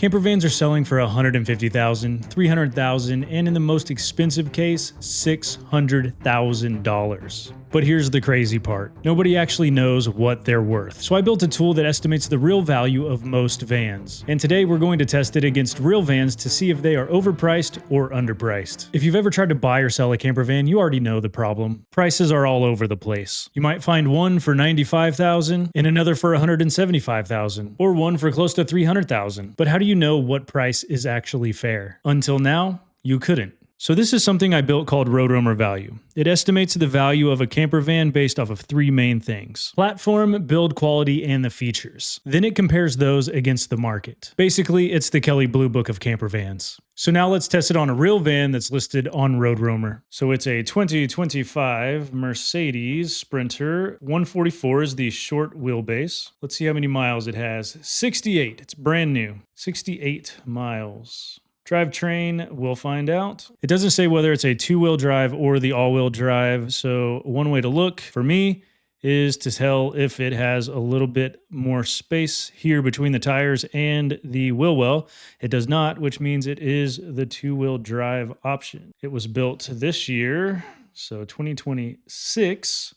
Camper vans are selling for $150,000, $300,000, and in the most expensive case, $600,000. But here's the crazy part. Nobody actually knows what they're worth. So I built a tool that estimates the real value of most vans. And today we're going to test it against real vans to see if they are overpriced or underpriced. If you've ever tried to buy or sell a camper van, you already know the problem. Prices are all over the place. You might find one for $95,000 and another for $175,000, or one for close to $300,000. But how do you know what price is actually fair? Until now, you couldn't. So this is something I built called RoadRoamer Value. It estimates the value of a camper van based off of three main things: platform, build quality, and the features. Then it compares those against the market. Basically, it's the Kelley Blue Book of camper vans. So now let's test it on a real van that's listed on RoadRoamer. So it's a 2025 Mercedes Sprinter. 144 is the short wheelbase. Let's see how many miles it has. 68. It's brand new. 68 miles. Drivetrain, we'll find out. It doesn't say whether it's a two-wheel drive or the all-wheel drive, so one way to look for me is to tell if it has a little bit more space here between the tires and the wheel well. It does not, which means it is the two-wheel drive option. It was built this year, so 2026.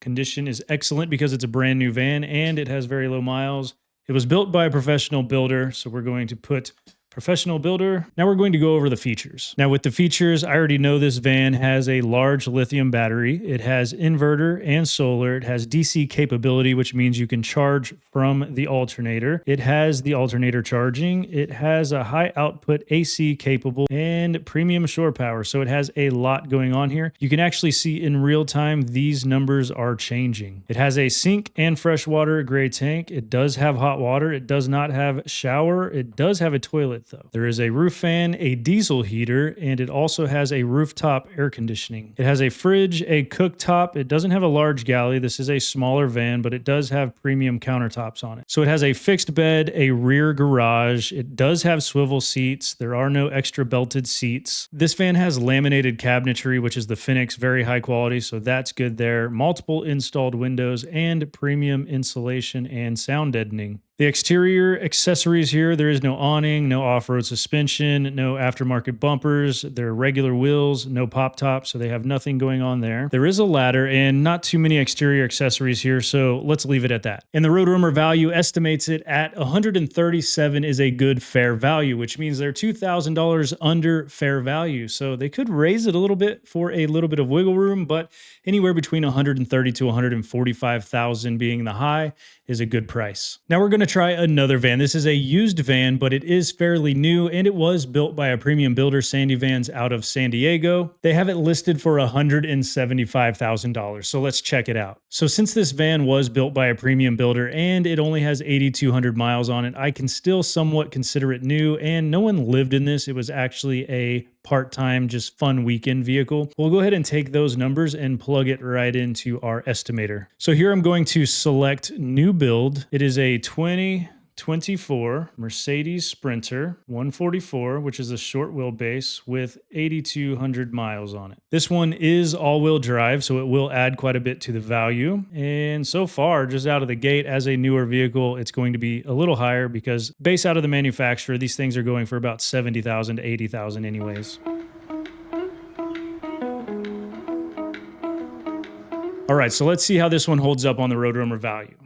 Condition is excellent because it's a brand new van and it has very low miles. It was built by a professional builder, so we're going to put professional builder. Now we're going to go over the features. Now with the features, I already know this van has a large lithium battery. It has inverter and solar. It has DC capability, which means you can charge from the alternator. It has the alternator charging. It has a high output AC capable and premium shore power. So it has a lot going on here. You can actually see in real time, these numbers are changing. It has a sink and freshwater gray tank. It does have hot water. It does not have shower. It does have a toilet though. There is a roof fan, a diesel heater, and it also has a rooftop air conditioning. It has a fridge, a cooktop. It doesn't have a large galley. This is a smaller van, but it does have premium countertops on it. So it has a fixed bed, a rear garage. It does have swivel seats. There are no extra belted seats. This van has laminated cabinetry, which is the Phoenix, very high quality, so that's good there. Multiple installed windows and premium insulation and sound deadening. The exterior accessories here, there is no awning, no off-road suspension, no aftermarket bumpers, they're regular wheels, no pop top, so they have nothing going on there. There is a ladder and not too many exterior accessories here, so let's leave it at that. And the RoadRoamer Value estimates it at $137 is a good fair value, which means they're $2,000 under fair value. So they could raise it a little bit for a little bit of wiggle room, but anywhere between $130,000 to $145,000 being the high is a good price. Now we're going to try another van. This is a used van, but it is fairly new and it was built by a premium builder, Sandy Vans, out of San Diego. They have it listed for $175,000. So let's check it out. So since this van was built by a premium builder and it only has 8,200 miles on it, I can still somewhat consider it new, and no one lived in this. It was actually a part-time, just fun weekend vehicle. We'll go ahead and take those numbers and plug it right into our estimator. So here I'm going to select new build. It is a 2024 Mercedes Sprinter 144, which is a short wheelbase with 8,200 miles on it. This one is all-wheel drive, so it will add quite a bit to the value. And so far, just out of the gate, as a newer vehicle, it's going to be a little higher because base out of the manufacturer, these things are going for about $70,000 to $80,000 anyways. All right, so let's see how this one holds up on the RoadRoamer Value.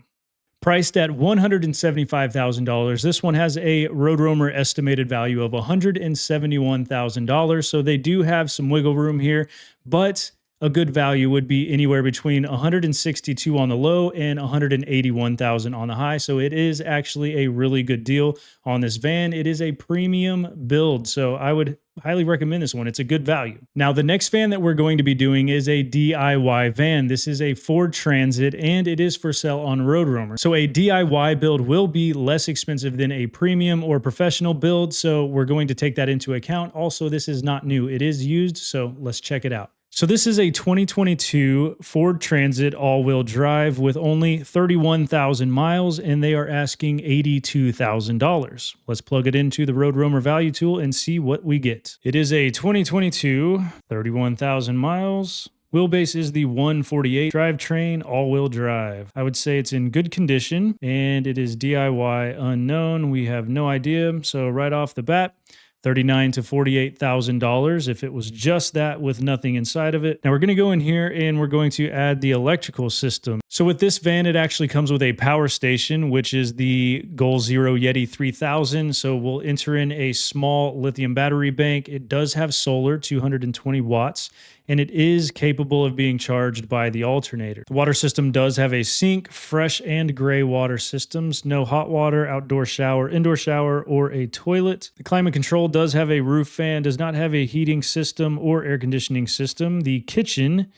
Priced at $175,000, this one has a RoadRoamer estimated value of $171,000. So they do have some wiggle room here, but a good value would be anywhere between $162,000 on the low and $181,000 on the high. So it is actually a really good deal on this van. It is a premium build, so I would highly recommend this one. It's a good value. Now, the next van that we're going to be doing is a DIY van. This is a Ford Transit, and it is for sale on RoadRoamer. So a DIY build will be less expensive than a premium or professional build, so we're going to take that into account. Also, this is not new. It is used, so let's check it out. So this is a 2022 Ford Transit all-wheel drive with only 31,000 miles, and they are asking $82,000. Let's plug it into the RoadRoamer Value tool and see what we get. It is a 2022, 31,000 miles, Wheelbase is the 148. Drivetrain, all-wheel drive. I would say it's in good condition, and it is DIY unknown. We have no idea, so right off the bat, $39,000 to $48,000 if it was just that with nothing inside of it. Now we're going to go in here and we're going to add the electrical system. So with this van, it actually comes with a power station, which is the Goal Zero Yeti 3000. So we'll enter in a small lithium battery bank. It does have solar, 220 watts. And it is capable of being charged by the alternator. The water system does have a sink, fresh and gray water systems, no hot water, outdoor shower, indoor shower, or a toilet. The climate control does have a roof fan, does not have a heating system or air conditioning system. The kitchen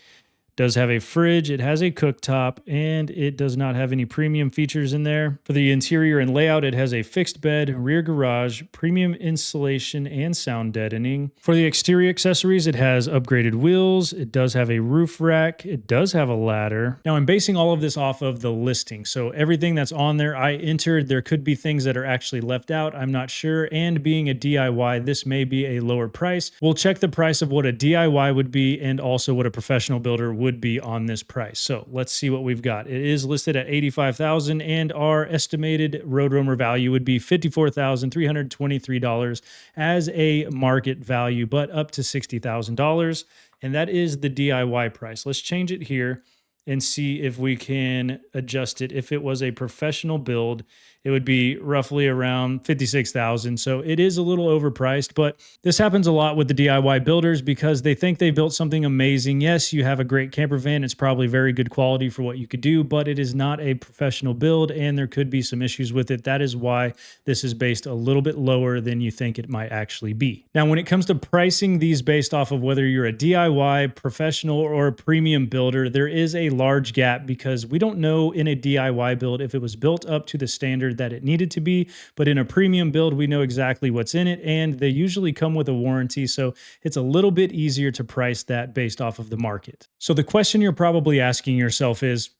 does have a fridge, it has a cooktop, and it does not have any premium features in there. For the interior and layout, it has a fixed bed, rear garage, premium insulation, and sound deadening. For the exterior accessories, it has upgraded wheels, it does have a roof rack, it does have a ladder. Now, I'm basing all of this off of the listing, so everything that's on there, I entered. There could be things that are actually left out, I'm not sure, and being a DIY, this may be a lower price. We'll check the price of what a DIY would be and also what a professional builder would be on this price. So let's see what we've got. It is listed at $85,000 and our estimated RoadRoamer value would be $54,323 as a market value, but up to $60,000. And that is the DIY price. Let's change it here and see if we can adjust it. If it was a professional build, it would be roughly around $56,000. So it is a little overpriced, but this happens a lot with the DIY builders because they think they built something amazing. Yes, you have a great camper van. It's probably very good quality for what you could do, but it is not a professional build and there could be some issues with it. That is why this is based a little bit lower than you think it might actually be. Now, when it comes to pricing these based off of whether you're a DIY, professional, or a premium builder, there is a large gap because we don't know in a DIY build if it was built up to the standard that it needed to be, but in a premium build, we know exactly what's in it, and they usually come with a warranty, so it's a little bit easier to price that based off of the market. So the question you're probably asking yourself is,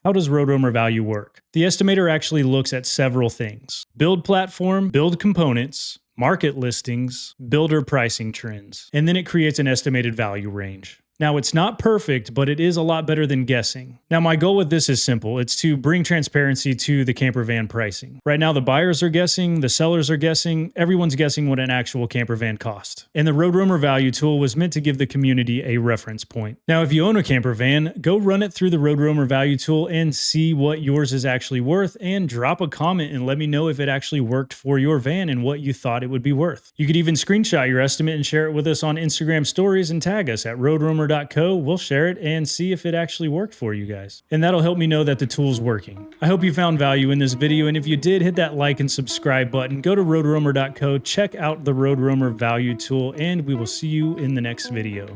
how does RoadRoamer Value work? The estimator actually looks at several things: build platform, build components, market listings, builder pricing trends, and then it creates an estimated value range. Now, it's not perfect, but it is a lot better than guessing. Now, my goal with this is simple. It's to bring transparency to the camper van pricing. Right now, the buyers are guessing, the sellers are guessing, everyone's guessing what an actual camper van cost. And the RoadRoamer Value tool was meant to give the community a reference point. Now, if you own a camper van, go run it through the RoadRoamer Value tool and see what yours is actually worth, and drop a comment and let me know if it actually worked for your van and what you thought it would be worth. You could even screenshot your estimate and share it with us on Instagram stories and tag us at RoadRoamer.co. We'll share it and see if it actually worked for you guys. And that'll help me know that the tool's working. I hope you found value in this video, and if you did, hit that like and subscribe button. Go to RoadRoamer.co, check out the RoadRoamer Value tool, and we will see you in the next video.